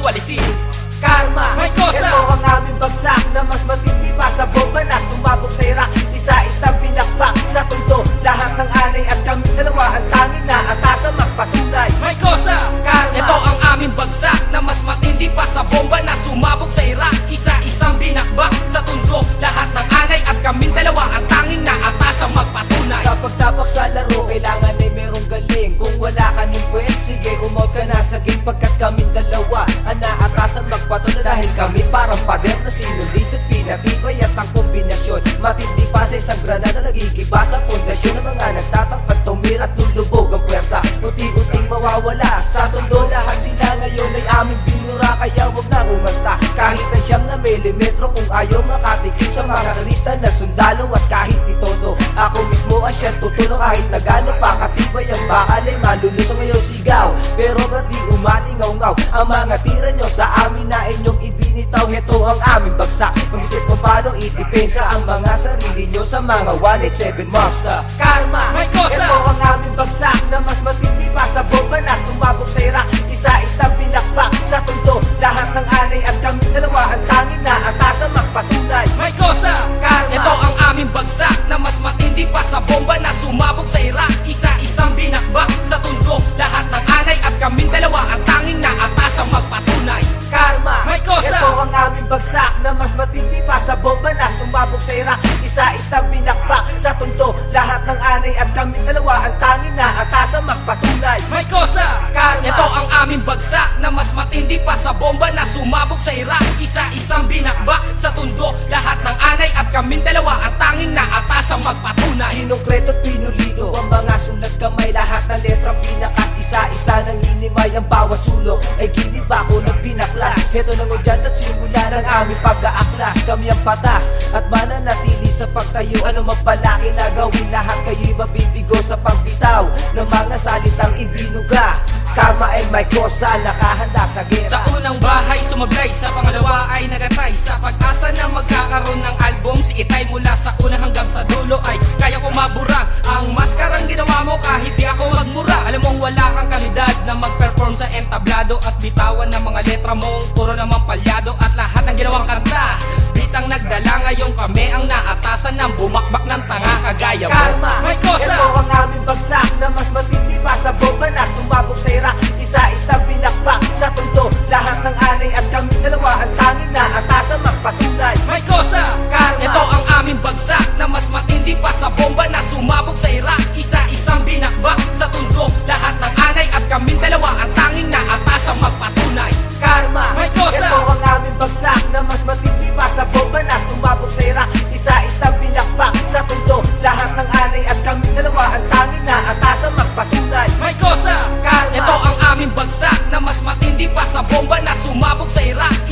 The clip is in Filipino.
walisin. Karma, may kosa. ito ang aming bagsak na mas matindi pa sa bomba na sumabog sa Iraq. Isa-isang binakbak sa tundo, lahat ng anay at kami dalawa ang tanging na atasa magpatunay. May kosa, Karma, ito ang aming bagsak na mas matindi pa sa bomba na sumabog sa Iraq. Isa-isang binakbak sa tundo, lahat ng anay at kaming dalawa ang tanging na atasa magpatunay. sa pagtapak sa laro, kailangan ay merong galing. Kung wala ka nun pwes, sige umot ka na sa game. Pagkat kaming dalawa ang naatasan magpatunay. Dahil kami parang pader na sinunod at pinatibay at ang kombinasyon. Matindi pa sa isang granada, nagigiba sa pundasyon ng mga nagtatangkad tumira at lulubog ang pwersa. Unti-unting mawawala sa tondo, lahat sila ngayon ay aming binura. Kaya huwag na umasta kahit na 9mm kung ayaw makatikim sa mga terorista na sundalo. At kahit itodo, ako mismo ang siyang tutulong. Kahit na gano'n pa katibay ang bakal ay malulusong ngayon sigaw. Pero ba't di umalingaw-ngaw ang mga tira nyo sa amin na inyong ibinitaw? Heto ang aming bagsak, mag-isip kung paano idepensa ang mga sarili nyo sa mga 187 monster. Karma, may kosa. ito ang aming bagsak na mas matindi pa sa bomba na sumabog sa Iraq. Isa-isang binakbak sa tundo, lahat ng anay at kami dalawa ang tanging na atasa magpatunay. May kosa, Karma, ito ang aming bagsak na mas matindi pa sa bomba na sumabog sa Iraq. Isa-isang binakbak sa tundo, lahat ng anay at kaming dalawa ang tanging na atasa magpatunay. Karma, may kosa. ito ang aming bagsak na mas matindi pa sa bomba na sumabog sa Iraq. Isa-isang binakbak sa tundo, lahat ng anay at kami dalawa ang tanging na atasa magpatunay. May kosa, Karma, ito ang aming bagsak na mas matindi pa sa bomba na sumabog sa Iraq. Isa-isang binakbak sa tundo, lahat ng anay at kaming dalawa ang tanging na atasa magpatunay. Kinongkreto at pinulido ang mga sulat kamay, lahat ng letrang binakas. Isa-isa ng hinimay ang bawat sulok ay giniba ko ng binaklas. Heto ng udyat at simula ng aming pag-aaklas. Kami ang patas at mananatili sa pagtayo. Ano magpalaki na gawin, lahat kayo'y mabibigo sa pagbitaw ng mga salitang ibinuga. Karma ay may kosa, nakahanda sa gera. Sa unang bahay sumablay, sa pangalawa ay nagatay. Sa pag-asa na magkakaroon ng album, si Itay mula sa una hanggang sa dulo ay kaya ko mabura. Ang maskarang ginawa mo kahit di ako magmura. Alam mong wala kang kalidad na mag-perform sa entablado at bitawan ng mga letra mong puro naman palyado. At lahat ng ginawang kanta, bitang nagdala. Ngayon kami ang naatasan ng bumakbak ng tanga kagaya mo. Karma, may kosa. ito ang aming bagsak na mas matindi pa sa bomba na sumabog sa Iraq. Isa-isang binakbak sa tundo, lahat ng anay at kami dalawa ang tanging na atasa magpatunay. May kosa, Karma, ito ang aming bagsak na mas matindi pa sa bomba na sumabog sa Iraq. Isa-isang binakbak sa tundo, lahat ng anay at kaming dalawa ang tanging na atasa magpatunay. Karma, may kosa. ito ang aming bagsak na mas matindi pa sa bomba na sumabog sa Iraq. Isa-isang binakbak sa tundo, lahat ng anay at kami dalawa ang tanging na atasa magpatunay. May kosa, Karma, ito ang aming bagsak na mas matindi pa sa bomba na sumabog sa Iraq.